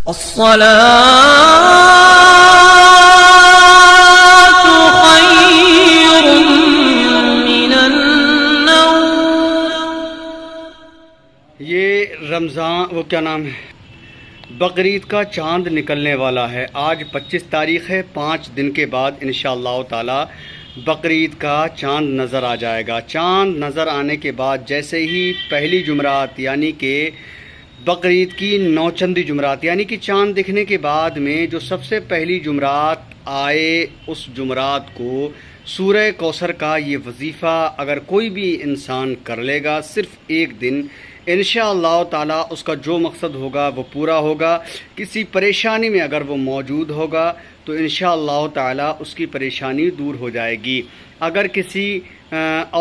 الصلاة خير من النوم. یہ رمضان وہ کیا نام ہے، بقرعید کا چاند نکلنے والا ہے. آج 25 تاریخ ہے. 5 دن کے بعد انشاءاللہ تعالی بقرعید کا چاند نظر آ جائے گا. چاند نظر آنے کے بعد جیسے ہی پہلی جمعرات یعنی کہ بقرعید کی نوچندی جمعرات یعنی کہ چاند دکھنے کے بعد میں جو سب سے پہلی جمعرات آئے، اس جمعرات کو سورہ کوثر کا یہ وظیفہ اگر کوئی بھی انسان کر لے گا صرف ایک دن، انشاءاللہ تعالی اس کا جو مقصد ہوگا وہ پورا ہوگا. کسی پریشانی میں اگر وہ موجود ہوگا تو انشاءاللہ تعالی اس کی پریشانی دور ہو جائے گی. اگر کسی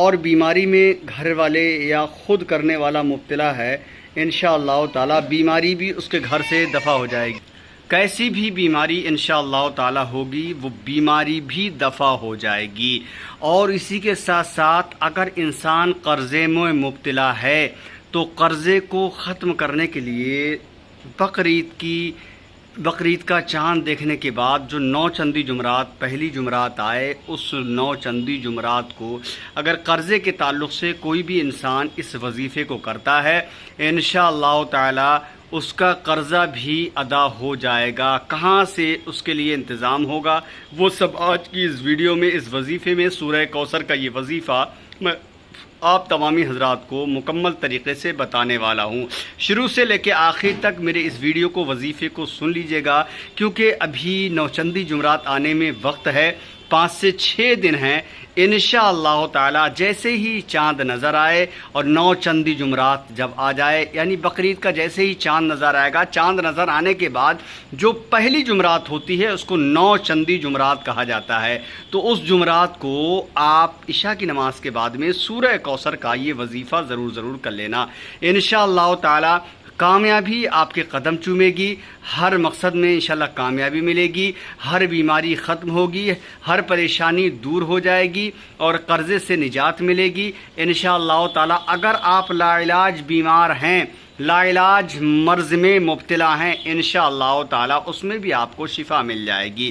اور بیماری میں گھر والے یا خود کرنے والا مبتلا ہے، انشاءاللہ تعالی بیماری بھی اس کے گھر سے دفع ہو جائے گی. کیسی بھی بیماری انشاءاللہ تعالی ہوگی وہ بیماری بھی دفع ہو جائے گی. اور اسی کے ساتھ ساتھ اگر انسان قرضے میں مبتلا ہے تو قرضے کو ختم کرنے کے لیے بقرعید کا چاند دیکھنے کے بعد جو 9 چندی جمعرات پہلی جمعرات آئے، اس 9 چندی جمعرات کو اگر قرضے کے تعلق سے کوئی بھی انسان اس وظیفے کو کرتا ہے، انشاءاللہ تعالی اس کا قرضہ بھی ادا ہو جائے گا. کہاں سے اس کے لیے انتظام ہوگا وہ سب آج کی اس ویڈیو میں، اس وظیفے میں، سورہ کوثر کا یہ وظیفہ میں آپ تمامی حضرات کو مکمل طریقے سے بتانے والا ہوں. شروع سے لے کے آخر تک میرے اس ویڈیو کو، وظیفے کو سن لیجئے گا، کیونکہ ابھی نوچندی جمعرات آنے میں وقت ہے. 5 سے 6 دن ہیں. انشاءاللہ تعالی جیسے ہی چاند نظر آئے اور 9 چندی جمعرات جب آ جائے، یعنی بقرعید کا جیسے ہی چاند نظر آئے گا، چاند نظر آنے کے بعد جو پہلی جمعرات ہوتی ہے اس کو 9 چندی جمعرات کہا جاتا ہے. تو اس جمعرات کو آپ عشاء کی نماز کے بعد میں سورہ کوثر کا یہ وظیفہ ضرور کر لینا. انشاءاللہ تعالی کامیابی آپ کے قدم چومے گی. ہر مقصد میں انشاءاللہ کامیابی ملے گی، ہر بیماری ختم ہوگی، ہر پریشانی دور ہو جائے گی اور قرضے سے نجات ملے گی انشاءاللہ تعالی. اگر آپ لا علاج بیمار ہیں، لا علاج مرض میں مبتلا ہیں، انشاءاللہ تعالی اس میں بھی آپ کو شفا مل جائے گی.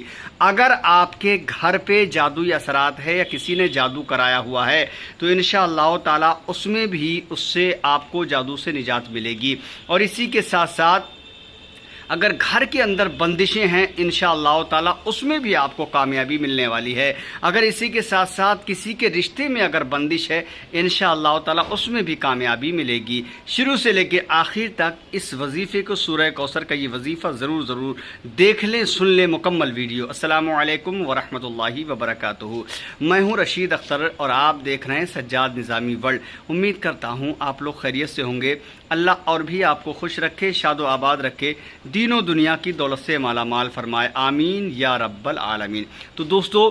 اگر آپ کے گھر پہ جادوئی اثرات ہے یا کسی نے جادو کرایا ہوا ہے تو انشاءاللہ تعالی اس میں بھی اس سے آپ کو جادو سے نجات ملے گی. اور اسی کے ساتھ ساتھ اگر گھر کے اندر بندشیں ہیں انشاءاللہ تعالی اس میں بھی آپ کو کامیابی ملنے والی ہے. اگر اسی کے ساتھ ساتھ کسی کے رشتے میں اگر بندش ہے انشاءاللہ تعالی اس میں بھی کامیابی ملے گی. شروع سے لے کے آخر تک اس وظیفے کو، سورہ کوثر کا یہ وظیفہ ضرور دیکھ لیں، سن لیں مکمل ویڈیو. السلام علیکم ورحمۃ اللہ وبرکاتہ. میں ہوں رشید اختر اور آپ دیکھ رہے ہیں سجاد نظامی ورلڈ. امید کرتا ہوں آپ لوگ خیریت سے ہوں گے. اللہ اور بھی آپ کو خوش رکھے، شاد و آباد رکھے، دین و دنیا کی دولت سے مالا مال فرمائے، آمین یا رب العالمین. تو دوستو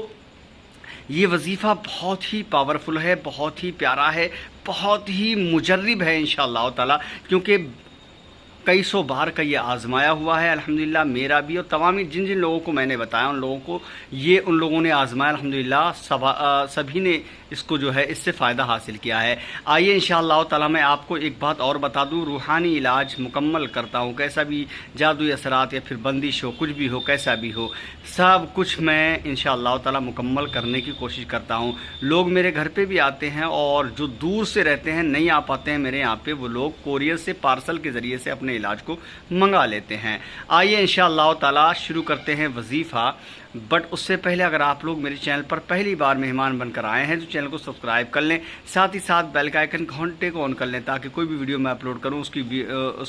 یہ وظیفہ بہت ہی پاورفل ہے، بہت ہی پیارا ہے، بہت ہی مجرب ہے انشاءاللہ تعالی، کیونکہ کئی سو بار کا یہ آزمایا ہوا ہے الحمدللہ، میرا بھی اور تمام جن لوگوں کو میں نے بتایا ان لوگوں نے آزمایا الحمدللہ. سبھی نے اس کو جو ہے اس سے فائدہ حاصل کیا ہے. آئیے انشاءاللہ تعالی میں آپ کو ایک بات اور بتا دوں، روحانی علاج مکمل کرتا ہوں. کیسا بھی جادوئی اثرات یا پھر بندش ہو، کچھ بھی ہو، کیسا بھی ہو، سب کچھ میں انشاءاللہ تعالی مکمل کرنے کی کوشش کرتا ہوں. لوگ میرے گھر پہ بھی آتے ہیں اور جو دور سے رہتے ہیں نہیں آ پاتے ہیں میرے یہاں پہ، وہ لوگ کوریئر سے، پارسل کے ذریعے سے اپنے علاج کو منگا لیتے ہیں. آئیے انشاءاللہ تعالی شروع کرتے ہیں وظیفہ. بٹ اس سے پہلے اگر آپ لوگ میرے چینل پر پہلی بار مہمان بن کر آئے ہیں تو چینل کو سبسکرائب کر لیں، ساتھ ہی ساتھ بیل کا آئیکن گھنٹے کو آن کر لیں تاکہ کوئی بھی ویڈیو میں اپلوڈ کروں اس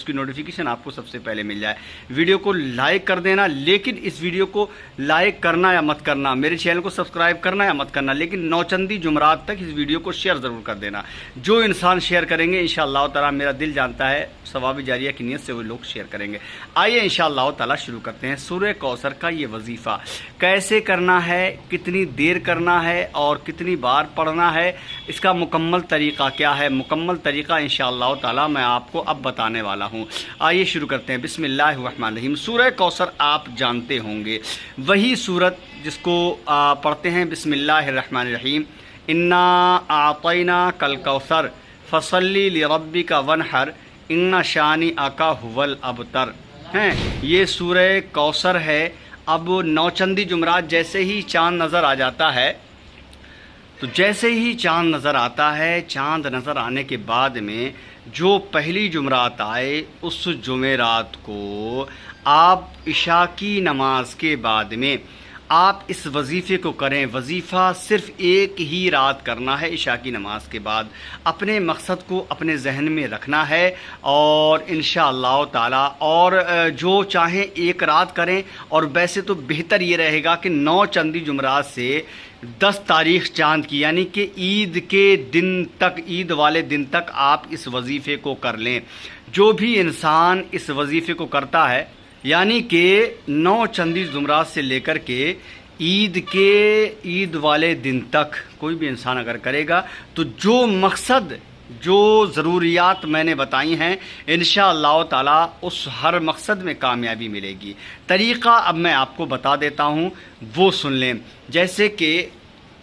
کی نوٹیفیکیشن آپ کو سب سے پہلے مل جائے. ویڈیو کو لائک کر دینا، لیکن اس ویڈیو کو لائک کرنا یا مت کرنا، میرے چینل کو سبسکرائب کرنا یا مت کرنا، لیکن نوچندی جمعرات تک اس ویڈیو کو شیئر ضرور کر دینا. جو انسان شیئر کریں گے انشاءاللہ تعالی میرا دل جانتا ہے ثواب جاریہ کی نیت سے وہ لوگ شیئر کریں گے. آئیے انشاءاللہ تعالی شروع کرتے ہیں سورہ کوثر کا یہ وظیفہ. کیسے کرنا ہے، کتنی دیر کرنا ہے اور کتنی بار پڑھنا ہے، اس کا مکمل طریقہ کیا ہے، مکمل طریقہ انشاءاللہ تعالی میں آپ کو اب بتانے والا ہوں. آئیے شروع کرتے ہیں. بسم اللہ الرحمن الرحیم. سورہ کوثر آپ جانتے ہوں گے، وہی سورت جس کو پڑھتے ہیں بسم اللہ الرحمن الرحیم. انا اعطیناک الکوثر فصلی لربک وانحر ان شانئک ھو الابتر. ہیں یہ سورہ کوثر ہے۔ اب نوچندی جمعرات جیسے ہی چاند نظر آ جاتا ہے، تو جیسے ہی چاند نظر آتا ہے، چاند نظر آنے کے بعد میں جو پہلی جمعرات آئے اس جمعرات کو آپ عشاء کی نماز کے بعد میں آپ اس وظیفے کو کریں۔ وظیفہ صرف ایک ہی رات کرنا ہے عشاء کی نماز کے بعد۔ اپنے مقصد کو اپنے ذہن میں رکھنا ہے اور انشاءاللہ تعالی اور جو چاہیں ایک رات کریں، اور ویسے تو بہتر یہ رہے گا کہ 9 چندی جمعرات سے 10 تاریخ چاند کی یعنی کہ عید کے دن تک، عید والے دن تک آپ اس وظیفے کو کر لیں۔ جو بھی انسان اس وظیفے کو کرتا ہے یعنی کہ 9 چندی جمعرات سے لے کر کے عید والے دن تک کوئی بھی انسان اگر کرے گا تو جو مقصد، جو ضروریات میں نے بتائی ہیں انشاءاللہ تعالی اس ہر مقصد میں کامیابی ملے گی۔ طریقہ اب میں آپ کو بتا دیتا ہوں، وہ سن لیں۔ جیسے کہ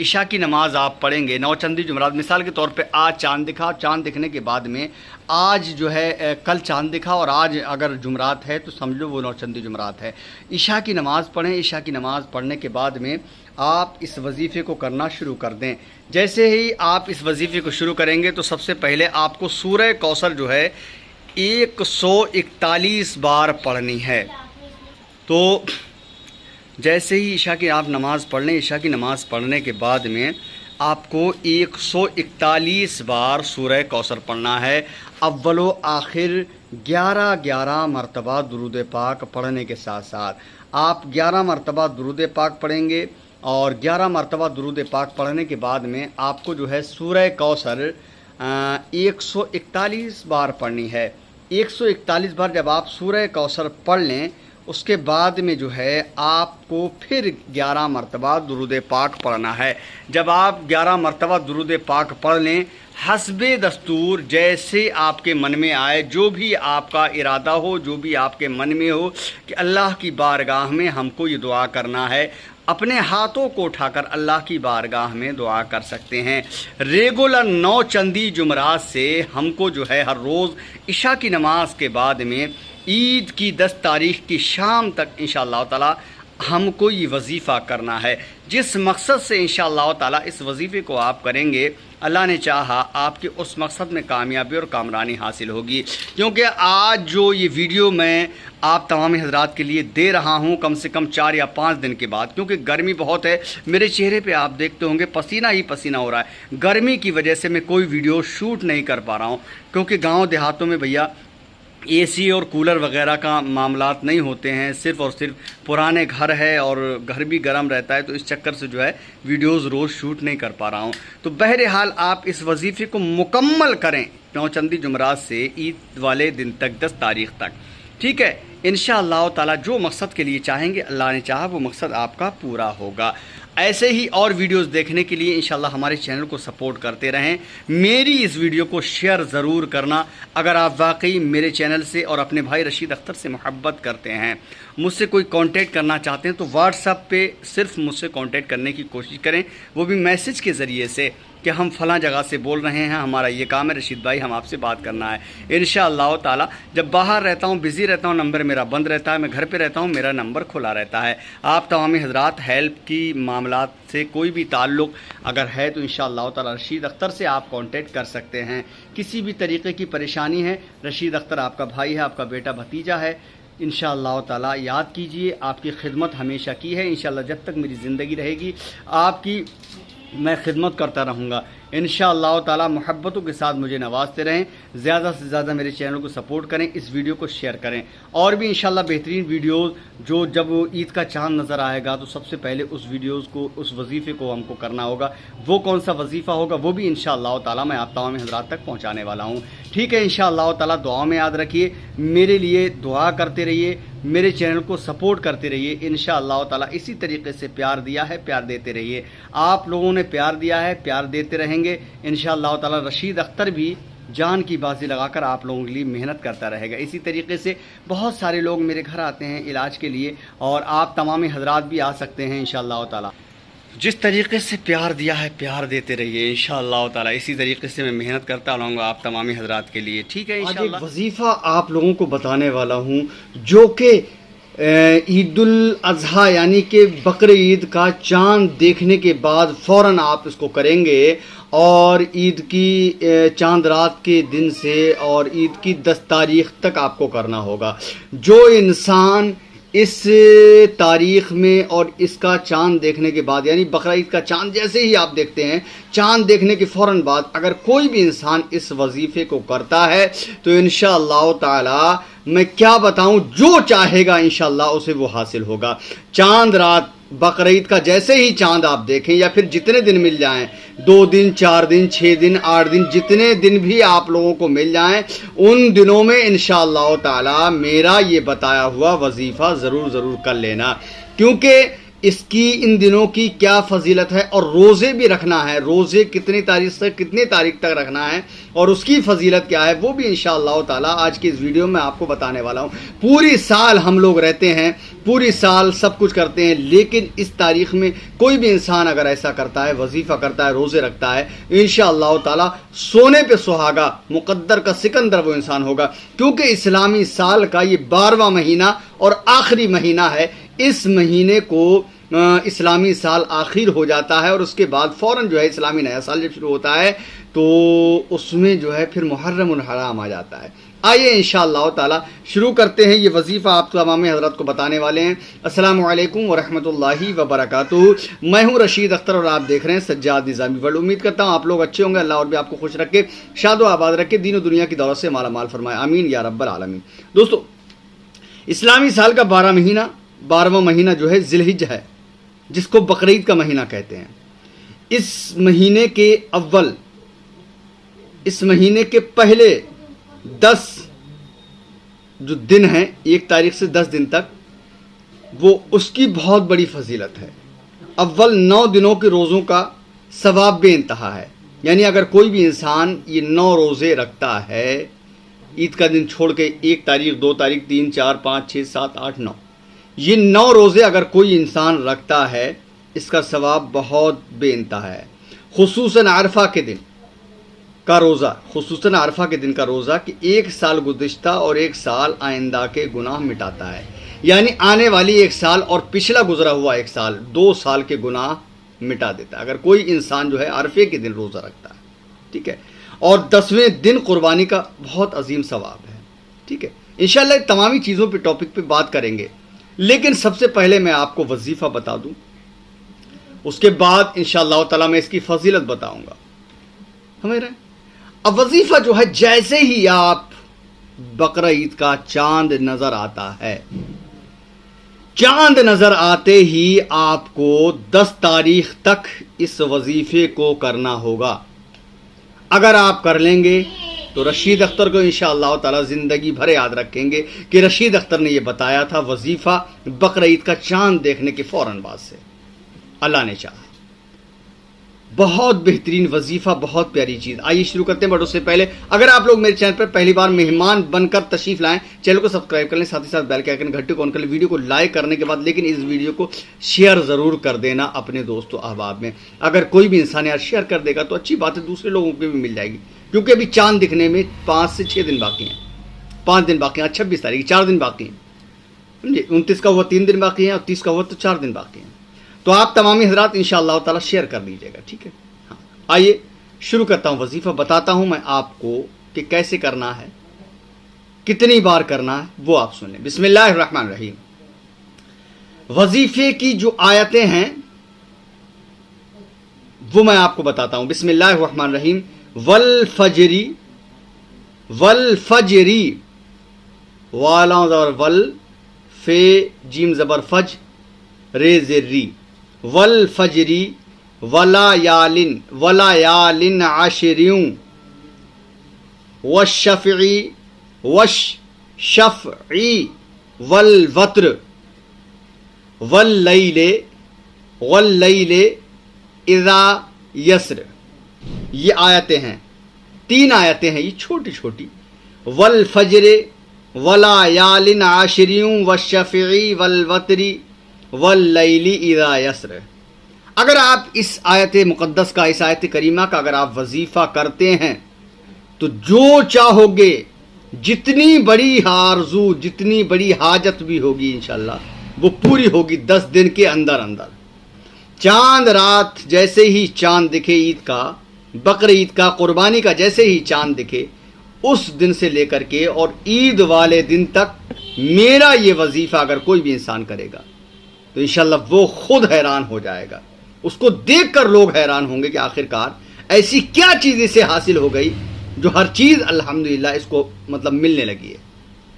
عشاء کی نماز آپ پڑھیں گے 9 چندی جمعرات، مثال کے طور پہ آج چاند دکھا، چاند دکھنے کے بعد میں آج جو ہے کل چاند دکھا اور آج اگر جمعرات ہے تو سمجھو وہ 9 چندی جمعرات ہے۔ عشاء کی نماز پڑھیں، عشاء کی نماز پڑھنے کے بعد میں آپ اس وظیفے کو کرنا شروع کر دیں۔ جیسے ہی آپ اس وظیفے کو شروع کریں گے تو سب سے پہلے آپ کو سورہ کوثر جو ہے 141 بار پڑھنی ہے۔ تو جیسے ہی عشاء کی آپ نماز پڑھ لیں، عشاء کی نماز پڑھنے کے بعد میں آپ کو 141 بار سورہ کوثر پڑھنا ہے۔ اول و آخر 11 مرتبہ درود پاک پڑھنے کے ساتھ ساتھ آپ 11 مرتبہ درود پاک پڑھیں گے، اور 11 مرتبہ درود پاک پڑھنے کے بعد میں آپ کو جو ہے سورہ کوثر 141 بار پڑھنی ہے۔ 141 بار جب آپ سورہ کوثر پڑھ لیں اس کے بعد میں جو ہے آپ کو پھر 11 مرتبہ درود پاک پڑھنا ہے۔ جب آپ 11 مرتبہ درود پاک پڑھ لیں، حسب دستور جیسے آپ کے من میں آئے، جو بھی آپ کا ارادہ ہو، جو بھی آپ کے من میں ہو کہ اللہ کی بارگاہ میں ہم کو یہ دعا کرنا ہے، اپنے ہاتھوں کو اٹھا کر اللہ کی بارگاہ میں دعا کر سکتے ہیں۔ ریگولر 9 چندی جمعرات سے ہم کو جو ہے ہر روز عشاء کی نماز کے بعد میں عید کی 10 تاریخ کی شام تک انشاءاللہ تعالی ہم کو یہ وظیفہ کرنا ہے۔ جس مقصد سے انشاءاللہ تعالی اس وظیفے کو آپ کریں گے، اللہ نے چاہا آپ کے اس مقصد میں کامیابی اور کامرانی حاصل ہوگی۔ کیونکہ آج جو یہ ویڈیو میں آپ تمام حضرات کے لیے دے رہا ہوں کم سے کم 4 یا 5 دن کے بعد، کیونکہ گرمی بہت ہے، میرے چہرے پہ آپ دیکھتے ہوں گے پسینہ ہی پسینہ ہو رہا ہے۔ گرمی کی وجہ سے میں کوئی ویڈیو شوٹ نہیں کر پا رہا ہوں، کیونکہ گاؤں دیہاتوں میں بھیا اے سی اور کولر وغیرہ کا معاملات نہیں ہوتے ہیں، صرف اور صرف پرانے گھر ہے اور گھر بھی گرم رہتا ہے، تو اس چکر سے جو ہے ویڈیوز روز شوٹ نہیں کر پا رہا ہوں۔ تو بہرحال آپ اس وظیفے کو مکمل کریں 9 چندی جمعرات سے عید والے دن تک 10 تاریخ تک، ٹھیک ہے؟ انشاءاللہ تعالی جو مقصد کے لیے چاہیں گے اللہ نے چاہا وہ مقصد آپ کا پورا ہوگا۔ ایسے ہی اور ویڈیوز دیکھنے کے لیے انشاءاللہ ہمارے چینل کو سپورٹ کرتے رہیں۔ میری اس ویڈیو کو شیئر ضرور کرنا اگر آپ واقعی میرے چینل سے اور اپنے بھائی رشید اختر سے محبت کرتے ہیں۔ مجھ سے کوئی کانٹیکٹ کرنا چاہتے ہیں تو واٹس ایپ پہ صرف مجھ سے کانٹیکٹ کرنے کی کوشش کریں، وہ بھی میسج کے ذریعے سے کہ ہم فلاں جگہ سے بول رہے ہیں، ہمارا یہ کام ہے رشید بھائی، ہم آپ سے بات کرنا ہے۔ انشاءاللہ تعالی جب باہر رہتا ہوں، بزی رہتا ہوں، نمبر میرا بند رہتا ہے، میں گھر پہ رہتا ہوں، میرا نمبر کھلا رہتا ہے۔ آپ تمام حضرات ہیلپ کی معاملات سے کوئی بھی تعلق اگر ہے تو انشاءاللہ تعالی رشید اختر سے آپ کانٹیکٹ کر سکتے ہیں۔ کسی بھی طریقے کی پریشانی ہے، رشید اختر آپ کا بھائی ہے، آپ کا بیٹا بھتیجا ہے۔ انشاءاللہ تعالی یاد کیجئے آپ کی خدمت ہمیشہ کی ہے، انشاءاللہ جب تک میری زندگی رہے گی آپ کی میں خدمت کرتا رہوں گا۔ انشاءاللہ تعالی محبتوں کے ساتھ مجھے نوازتے رہیں، زیادہ سے زیادہ میرے چینل کو سپورٹ کریں، اس ویڈیو کو شیئر کریں، اور بھی انشاءاللہ بہترین ویڈیوز جو جب عید کا چاند نظر آئے گا تو سب سے پہلے اس ویڈیوز کو، اس وظیفے کو ہم کو کرنا ہوگا۔ وہ کون سا وظیفہ ہوگا وہ بھی انشاءاللہ تعالی میں آپ تمام حضرات تک پہنچانے والا ہوں، ٹھیک ہے؟ انشاءاللہ تعالی دعا میں یاد رکھیے، میرے لیے دعا کرتے رہیے، میرے چینل کو سپورٹ کرتے رہیے۔ انشاءاللہ تعالی اسی طریقے سے پیار دیا ہے، پیار دیتے رہیے۔ آپ لوگوں نے پیار دیا ہے، پیار دیتے رہیں گے انشاءاللہ تعالی۔ رشید اختر بھی جان کی بازی لگا کر آپ لوگوں کے لیے محنت کرتا رہے گا۔ اسی طریقے سے بہت سارے لوگ میرے گھر آتے ہیں علاج کے لیے، اور آپ تمام حضرات بھی آ سکتے ہیں انشاءاللہ تعالی۔ جس طریقے سے پیار دیا ہے پیار دیتے رہیے انشاءاللہ تعالی. اسی طریقے سے میں محنت کرتا رہوں گا آپ تمامی حضرات کے لیے. ٹھیک ہے انشاءاللہ. آج ایک وظیفہ آپ لوگوں کو بتانے والا ہوں جو کہ عید الاضحیٰ یعنی کہ بقرعید کا چاند دیکھنے کے بعد فوراً آپ اس کو کریں گے، اور عید کی چاند رات کے دن سے اور عید کی 10 تاریخ تک آپ کو کرنا ہوگا. جو انسان اس تاریخ میں اور اس کا چاند دیکھنے کے بعد یعنی بقرعید کا چاند جیسے ہی آپ دیکھتے ہیں، چاند دیکھنے کے فوراً بعد اگر کوئی بھی انسان اس وظیفے کو کرتا ہے تو انشاءاللہ تعالی میں کیا بتاؤں، جو چاہے گا انشاءاللہ اسے وہ حاصل ہوگا. چاند رات بقرعید کا جیسے ہی چاند آپ دیکھیں یا پھر جتنے دن مل جائیں، 2 دن 4 دن 6 دن 8 دن جتنے دن بھی آپ لوگوں کو مل جائیں، ان دنوں میں انشاءاللہ تعالی میرا یہ بتایا ہوا وظیفہ ضرور کر لینا، کیونکہ اس کی ان دنوں کی کیا فضیلت ہے، اور روزے بھی رکھنا ہے. روزے کتنی تاریخ سے کتنی تاریخ تک رکھنا ہے اور اس کی فضیلت کیا ہے وہ بھی انشاءاللہ تعالی آج کی اس ویڈیو میں آپ کو بتانے والا ہوں. پوری سال ہم لوگ رہتے ہیں، پوری سال سب کچھ کرتے ہیں، لیکن اس تاریخ میں کوئی بھی انسان اگر ایسا کرتا ہے، وظیفہ کرتا ہے، روزے رکھتا ہے، انشاءاللہ تعالی سونے پہ سہاگا، مقدر کا سکندر وہ انسان ہوگا. کیونکہ اسلامی سال کا یہ 12واں مہینہ اور آخری مہینہ ہے. اس مہینے کو اسلامی سال آخر ہو جاتا ہے، اور اس کے بعد فوراً جو ہے اسلامی نیا سال جب شروع ہوتا ہے تو اس میں جو ہے پھر محرم الحرام آ جاتا ہے. آئیے انشاءاللہ تعالی شروع کرتے ہیں. یہ وظیفہ آپ تمام حضرات کو بتانے والے ہیں. السلام علیکم ورحمۃ اللہ وبرکاتہ. میں ہوں رشید اختر اور آپ دیکھ رہے ہیں سجاد نظامی ورلڈ. امید کرتا ہوں آپ لوگ اچھے ہوں گے. اللہ اور بھی آپ کو خوش رکھے، شاد و آباد رکھے، دین و دنیا کی دولت سے مالا مال فرمائے، آمین یا رب العالمین. دوستو، اسلامی سال کا 12واں مہینہ جو ہے ذی الحجہ ہے، جس کو بقرعید کا مہینہ کہتے ہیں. اس مہینے کے پہلے 10 جو دن ہیں، 1 تاریخ سے 10 دن تک، وہ اس کی بہت بڑی فضیلت ہے. اول 9 دنوں کے روزوں کا ثواب بے انتہا ہے. یعنی اگر کوئی بھی انسان یہ 9 روزے رکھتا ہے، عید کا دن چھوڑ کے 1 تاریخ 2 تاریخ 3 4 5 6 7 8 9، یہ 9 روزے اگر کوئی انسان رکھتا ہے، اس کا ثواب بہت بے انتہا ہے. خصوصاً عرفہ کے دن کا روزہ کہ 1 سال گزشتہ اور 1 سال آئندہ کے گناہ مٹاتا ہے. یعنی آنے والی 1 سال اور پچھلا گزرا ہوا 1 سال، 2 سال کے گناہ مٹا دیتا ہے اگر کوئی انسان جو ہے عرفے کے دن روزہ رکھتا ہے. ٹھیک ہے. اور 10ویں دن قربانی کا بہت عظیم ثواب ہے. ٹھیک ہے. انشاءاللہ تمامی چیزوں پہ ٹاپک پہ بات کریں گے، لیکن سب سے پہلے میں آپ کو وظیفہ بتا دوں، اس کے بعد انشاءاللہ تعالی میں اس کی فضیلت بتاؤں گا. سمجھ رہے ہیں؟ اب وظیفہ جو ہے، جیسے ہی آپ بقرعید کا چاند نظر آتا ہے، چاند نظر آتے ہی آپ کو 10 تاریخ تک اس وظیفے کو کرنا ہوگا. اگر آپ کر لیں گے تو رشید اختر کو انشاءاللہ تعالی زندگی بھر یاد رکھیں گے کہ رشید اختر نے یہ بتایا تھا وظیفہ بقرعید کا چاند دیکھنے کے فوراً بعد سے. اللہ نے چاہا. بہت بہترین وظیفہ، بہت پیاری چیز. آئیے شروع کرتے ہیں. بٹ اس سے پہلے اگر آپ لوگ میرے چینل پر پہلی بار مہمان بن کر تشریف لائیں، چینل کو سبسکرائب کر لیں، ساتھ ہی ساتھ بیل کے آئیکن گھنٹی کو آن کر لیں. ویڈیو کو لائک کرنے کے بعد لیکن اس ویڈیو کو شیئر ضرور کر دینا اپنے دوست و احباب میں. اگر کوئی بھی انسان یار شیئر کر دے گا تو اچھی بات ہے، دوسرے لوگوں کو بھی مل جائے گی. کیونکہ ابھی چاند دکھنے میں 5 سے 6 دن باقی ہیں. 5 دن باقی ہیں. 26 تاریخ 4 دن باقی ہیں. سمجھے؟ 29 کا ہوا 3 دن باقی ہیں اور 30 کا ہوا تو 4 دن باقی ہیں. تو آپ تمامی حضرات انشاءاللہ تعالی شیئر کر دیجیے گا. ٹھیک ہے. ہاں، آئیے شروع کرتا ہوں. وظیفہ بتاتا ہوں میں آپ کو کہ کیسے کرنا ہے، کتنی بار کرنا ہے، وہ آپ سن لیں. بسم اللہ الرحمن الرحیم. وظیفے کی جو آیتیں ہیں وہ میں آپ کو بتاتا ہوں. بسم اللہ الرحمن الرحیم. والفجری والا زبر ول، فے جیم زبر فج، رے زری. والفجری ولایالن عشریوں، والشفعی والوتر، واللیل اذا یسر. یہ آیتیں ہیں، 3 آیتیں ہیں، یہ چھوٹی چھوٹی. والفجر ولایالن عشریوں والشفعی والوتر واللیل اذا یسر. اگر آپ اس آیت مقدس کا، اس آیت کریمہ کا اگر آپ وظیفہ کرتے ہیں تو جو چاہو گے، جتنی بڑی آرزو، جتنی بڑی حاجت بھی ہوگی انشاءاللہ وہ پوری ہوگی 10 دن کے اندر اندر۔ چاند رات جیسے ہی چاند دکھے عید کا، بقر عید کا، قربانی کا جیسے ہی چاند دکھے، اس دن سے لے کر کے اور عید والے دن تک میرا یہ وظیفہ اگر کوئی بھی انسان کرے گا تو انشاءاللہ وہ خود حیران ہو جائے گا۔ اس کو دیکھ کر لوگ حیران ہوں گے کہ آخرکار ایسی کیا چیز اسے حاصل ہو گئی جو ہر چیز الحمدللہ اس کو مطلب ملنے لگی ہے۔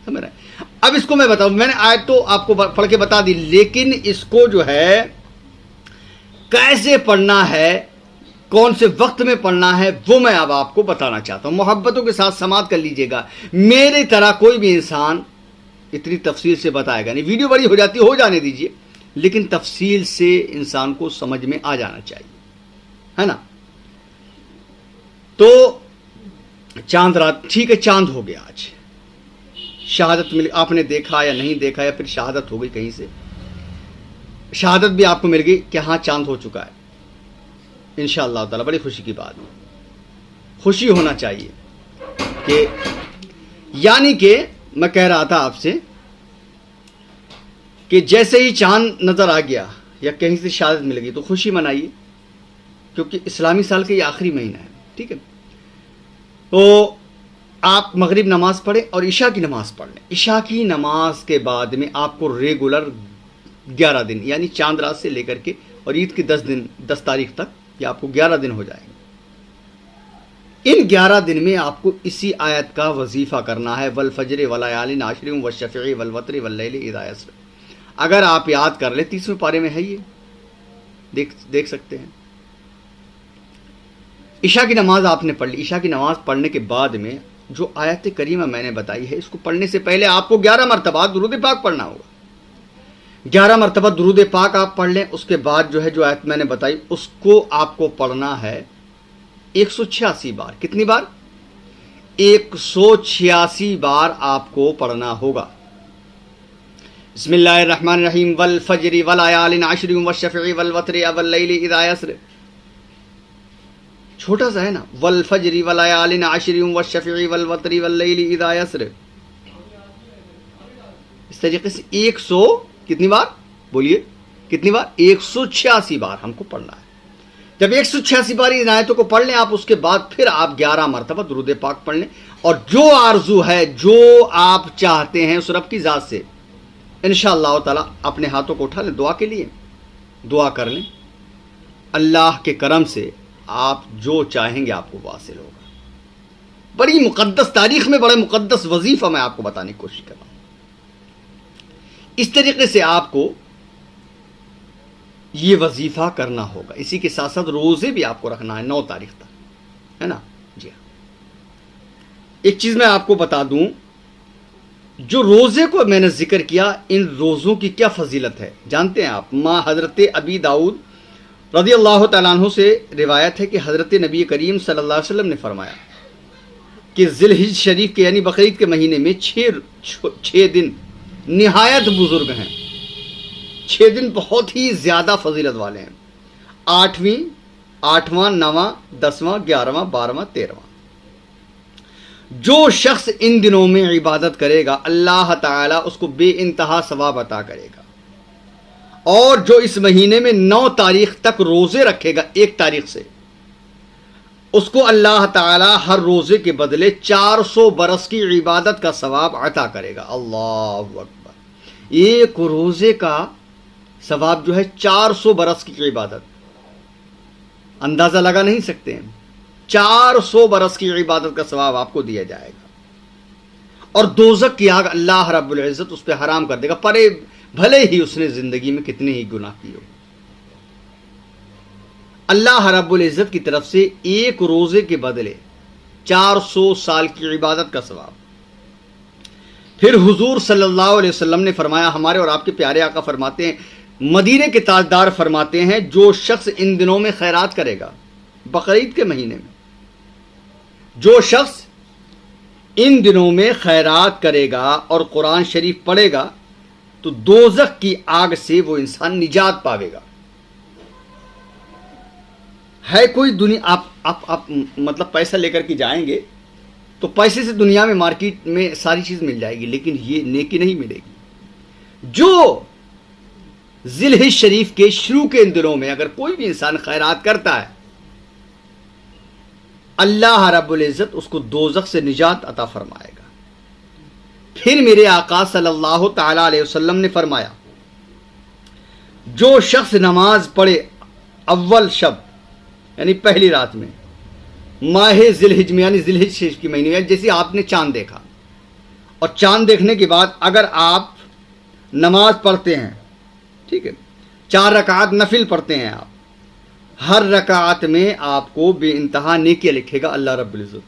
سمجھ رہے ہیں؟ اب اس کو میں بتاؤں، میں نے آیت تو آپ کو پڑھ کے بتا دی، لیکن اس کو جو ہے کیسے پڑھنا ہے، کون سے وقت میں پڑھنا ہے، وہ میں اب آپ کو بتانا چاہتا ہوں۔ محبتوں کے ساتھ سماعت کر لیجئے گا، میرے طرح کوئی بھی انسان اتنی تفصیل سے بتائے گا نہیں۔ ویڈیو بڑی ہو جاتی ہو جانے دیجئے، لیکن تفصیل سے انسان کو سمجھ میں آ جانا چاہیے، ہے نا۔ تو چاند رات، ٹھیک ہے، چاند ہو گیا، آج شہادت مل، آپ نے دیکھا یا نہیں دیکھا، یا پھر شہادت ہو گئی کہیں سے، شہادت بھی آپ کو مل گئی کہ ہاں چاند ہو چکا ہے، انشاءاللہ تعالی بڑی خوشی کی بات ہے، خوشی ہونا چاہیے کہ یعنی کہ میں کہہ رہا تھا آپ سے کہ جیسے ہی چاند نظر آ گیا یا کہیں سے شہادت مل گئی تو خوشی منائیے، کیونکہ اسلامی سال کا یہ آخری مہینہ ہے، ٹھیک ہے۔ تو آپ مغرب نماز پڑھیں اور عشاء کی نماز پڑھ لیں۔ عشاء کی نماز کے بعد میں آپ کو ریگولر 11 دن یعنی چاند رات سے لے کر کے اور عید کی 10 تاریخ تک یہ آپ کو 11 دن ہو جائیں گے۔ ان 11 دن میں آپ کو اسی آیت کا وظیفہ کرنا ہے، والفجر وليال عشر والشفع والوتر واللیل اذا یسر۔ اگر آپ یاد کر لیں، 30ویں پارے میں ہے یہ، دیکھ سکتے ہیں۔ عشاء کی نماز آپ نے پڑھ لی، عشاء کی نماز پڑھنے کے بعد میں جو آیت کریمہ میں نے بتائی ہے، اس کو پڑھنے سے پہلے آپ کو 11 مرتبہ درود پاک پڑھنا ہوگا۔ 11 مرتبہ درود پاک آپ پڑھ لیں، اس کے بعد جو ہے جو آیت میں نے بتائی اس کو آپ کو پڑھنا ہے 186 بار۔ کتنی بار؟ 186 بار آپ کو پڑھنا ہوگا۔ بسم اللہ الرحمن الرحیم، والفجر وليال عشر والشفع والوتر واللیل اذا یسر۔ چھوٹا سا ہے نا، والفجر وليال عشر والشفع والوتر واللیل اذا یسر۔ اس طریقے سے 100 کتنی بار بولیے، کتنی بار؟ 186 بار ہم کو پڑھنا ہے۔ جب 186 بار ان آیتوں کو پڑھ لیں آپ، اس کے بعد پھر آپ 11 مرتبہ درود پاک پڑھ لیں، اور جو آرزو ہے، جو آپ چاہتے ہیں اس رب کی ذات سے، انشاءاللہ تعالی اپنے ہاتھوں کو اٹھا لیں، دعا کے لیے دعا کر لیں، اللہ کے کرم سے آپ جو چاہیں گے آپ کو حاصل ہوگا۔ بڑی مقدس تاریخ میں بڑے مقدس وظیفہ میں آپ کو بتانے کی کوشش کر رہا ہوں۔ اس طریقے سے آپ کو یہ وظیفہ کرنا ہوگا۔ اسی کے ساتھ ساتھ روزے بھی آپ کو رکھنا ہے 9 تاریخ تک، ہے نا جی ہاں۔ ایک چیز میں آپ کو بتا دوں، جو روزے کو میں نے ذکر کیا، ان روزوں کی کیا فضیلت ہے جانتے ہیں آپ؟ ماں حضرت ابی داؤد رضی اللہ تعالیٰ عنہ سے روایت ہے کہ حضرت نبی کریم صلی اللہ علیہ وسلم نے فرمایا کہ ذی الحجہ شریف کے یعنی بقرعید کے مہینے میں 6 دن نہایت بزرگ ہیں، 6 دن بہت ہی زیادہ فضیلت والے ہیں۔ 8واں، 9واں، 10واں، 11واں، 12واں، 13واں۔ جو شخص ان دنوں میں عبادت کرے گا اللہ تعالیٰ اس کو بے انتہا ثواب عطا کرے گا، اور جو اس مہینے میں 9 تاریخ تک روزے رکھے گا، 1 تاریخ سے، اس کو اللہ تعالیٰ ہر روزے کے بدلے 400 برس کی عبادت کا ثواب عطا کرے گا۔ اللہ اکبر! ایک روزے کا ثواب جو ہے 400 برس کی عبادت، اندازہ لگا نہیں سکتے ہیں۔ 400 برس کی عبادت کا ثواب آپ کو دیا جائے گا، اور دوزخ کی آگ اللہ رب العزت اس پہ حرام کر دے گا، پرے بھلے ہی اس نے زندگی میں کتنے ہی گناہ کیے ہو۔ اللہ رب العزت کی طرف سے ایک روزے کے بدلے 400 سال کی عبادت کا ثواب۔ پھر حضور صلی اللہ علیہ وسلم نے فرمایا، ہمارے اور آپ کے پیارے آقا فرماتے ہیں، مدینے کے تاجدار فرماتے ہیں، جو شخص ان دنوں میں خیرات کرے گا، بقرعید کے مہینے میں جو شخص ان دنوں میں خیرات کرے گا اور قرآن شریف پڑھے گا تو دوزخ کی آگ سے وہ انسان نجات پاوے گا۔ ہے کوئی دنیا آپ مطلب پیسہ لے کر کے جائیں گے تو پیسے سے دنیا میں مارکیٹ میں ساری چیز مل جائے گی، لیکن یہ نیکی نہیں ملے گی۔ جو ذی الحجہ شریف کے شروع کے ان دنوں میں اگر کوئی بھی انسان خیرات کرتا ہے، اللہ رب العزت اس کو دوزخ سے نجات عطا فرمائے گا۔ پھر میرے آقا صلی اللہ تعالی علیہ وسلم نے فرمایا، جو شخص نماز پڑھے اول شب یعنی پہلی رات میں ماہ ذی الحجہ میں یعنی ذی الحجہ شریف کی مہینے میں، جیسے آپ نے چاند دیکھا، اور چاند دیکھنے کے بعد اگر آپ نماز پڑھتے ہیں، ٹھیک ہے، 4 رکعات نفل پڑھتے ہیں آپ، ہر رکعت میں آپ کو بے انتہا نیکیاں لکھے گا اللہ رب العزت۔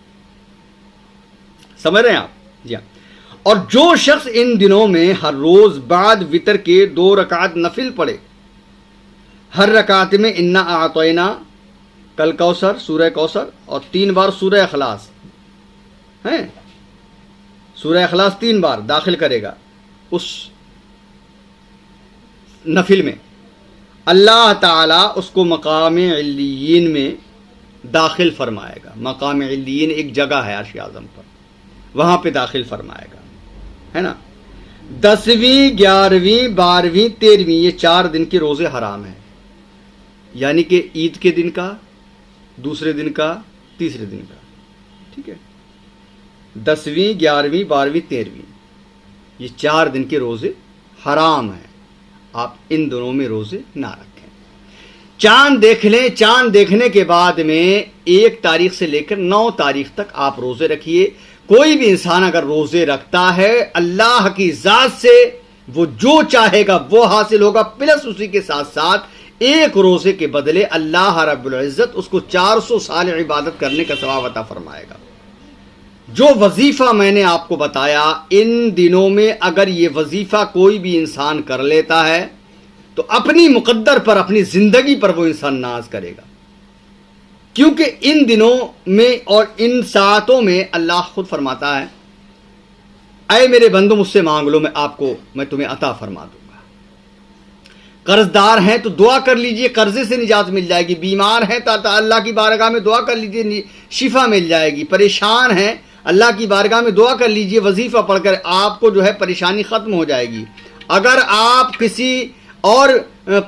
سمجھ رہے ہیں آپ؟ جی ہاں۔ اور جو شخص ان دنوں میں ہر روز بعد وتر کے 2 رکعت نفل پڑھے، ہر رکعت میں انا اعطینا کل کوثر، سورہ کوثر، اور 3 بار سورہ اخلاص ہیں، سورہ اخلاص 3 بار داخل کرے گا اس نفل میں، اللہ تعالیٰ اس کو مقام علیین میں داخل فرمائے گا۔ مقام علیین ایک جگہ ہے عرش اعظم پر، وہاں پہ داخل فرمائے گا، ہے نا۔ 10ویں 11ویں 12ویں 13ویں یہ 4 دن کے روزے حرام ہیں، یعنی کہ عید کے دن کا، دوسرے دن کا، تیسرے دن کا، ٹھیک ہے۔ 10ویں 11ویں 12ویں 13ویں یہ 4 دن کے روزے حرام ہیں، آپ ان دنوں میں روزے نہ رکھیں۔ چاند دیکھ لیں، چاند دیکھنے کے بعد میں 1 تاریخ سے لے کر 9 تاریخ تک آپ روزے رکھیے۔ کوئی بھی انسان اگر روزے رکھتا ہے، اللہ کی ذات سے وہ جو چاہے گا وہ حاصل ہوگا، پلس اسی کے ساتھ ساتھ 1 روزے کے بدلے اللہ رب العزت اس کو 400 سال عبادت کرنے کا ثواب عطا فرمائے گا۔ جو وظیفہ میں نے آپ کو بتایا، ان دنوں میں اگر یہ وظیفہ کوئی بھی انسان کر لیتا ہے تو اپنی مقدر پر، اپنی زندگی پر وہ انسان ناز کرے گا، کیونکہ ان دنوں میں اور ان ساعتوں میں اللہ خود فرماتا ہے، اے میرے بندو مجھ سے مانگ لو، میں تمہیں عطا فرما دوں گا۔ قرض دار ہیں تو دعا کر لیجئے، قرضے سے نجات مل جائے گی۔ بیمار ہیں تو اللہ کی بارگاہ میں دعا کر لیجئے، شفا مل جائے گی۔ پریشان ہیں، اللہ کی بارگاہ میں دعا کر لیجئے، وظیفہ پڑھ کر آپ کو جو ہے پریشانی ختم ہو جائے گی۔ اگر آپ کسی اور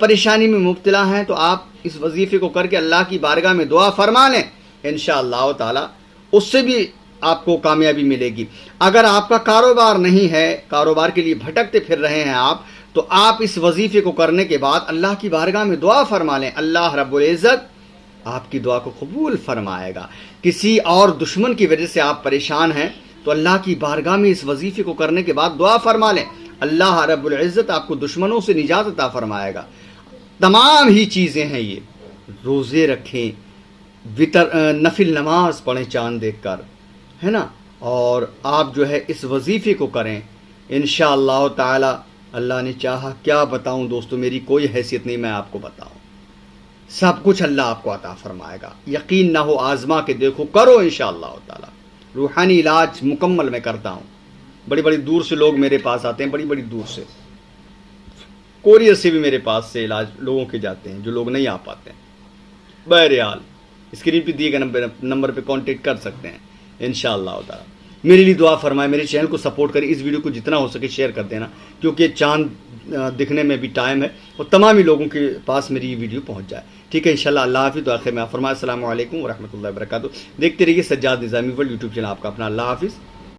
پریشانی میں مبتلا ہیں تو آپ اس وظیفے کو کر کے اللہ کی بارگاہ میں دعا فرما لیں، انشاءاللہ تعالی اس سے بھی آپ کو کامیابی ملے گی۔ اگر آپ کا کاروبار نہیں ہے، کاروبار کے لیے بھٹکتے پھر رہے ہیں آپ، تو آپ اس وظیفے کو کرنے کے بعد اللہ کی بارگاہ میں دعا فرما لیں، اللہ رب العزت آپ کی دعا کو قبول فرمائے گا۔ کسی اور دشمن کی وجہ سے آپ پریشان ہیں تو اللہ کی بارگاہ میں اس وظیفے کو کرنے کے بعد دعا فرما لیں، اللہ رب العزت آپ کو دشمنوں سے نجات عطا فرمائے گا۔ تمام ہی چیزیں ہیں یہ، روزے رکھیں، نفل نماز پڑھیں چاند دیکھ کر، ہے نا، اور آپ جو ہے اس وظیفے کو کریں انشاءاللہ تعالی۔ اللہ نے چاہا، کیا بتاؤں دوستو، میری کوئی حیثیت نہیں میں آپ کو بتاؤں، سب کچھ اللہ آپ کو عطا فرمائے گا۔ یقین نہ ہو، آزما کے دیکھو، کرو انشاءاللہ تعالی۔ روحانی علاج مکمل میں کرتا ہوں، بڑی بڑی دور سے لوگ میرے پاس آتے ہیں، بڑی بڑی دور سے، کورئر سے بھی میرے پاس سے علاج لوگوں کے جاتے ہیں جو لوگ نہیں آ پاتے ہیں۔ بہرحال اسکرین پہ دیے گئے نمبر پہ کانٹیکٹ کر سکتے ہیں انشاءاللہ تعالی۔ میرے لیے دعا فرمائے، میرے چینل کو سپورٹ کریں، اس ویڈیو کو جتنا ہو سکے شیئر کر دینا، کیونکہ چاند دکھنے میں بھی ٹائم ہے اور تمام ہی لوگوں کے پاس میری یہ ویڈیو پہنچ جائے، ٹھیک ہے انشاءاللہ۔ اللہ حافظ۔ تو آخر میں فرمایا السلام علیکم ورحمۃ اللہ وبرکاتہ۔ دیکھتے رہیے سجاد نظامی ورلڈ یوٹیوب چینل آپ کا اپنا۔ اللہ حافظ۔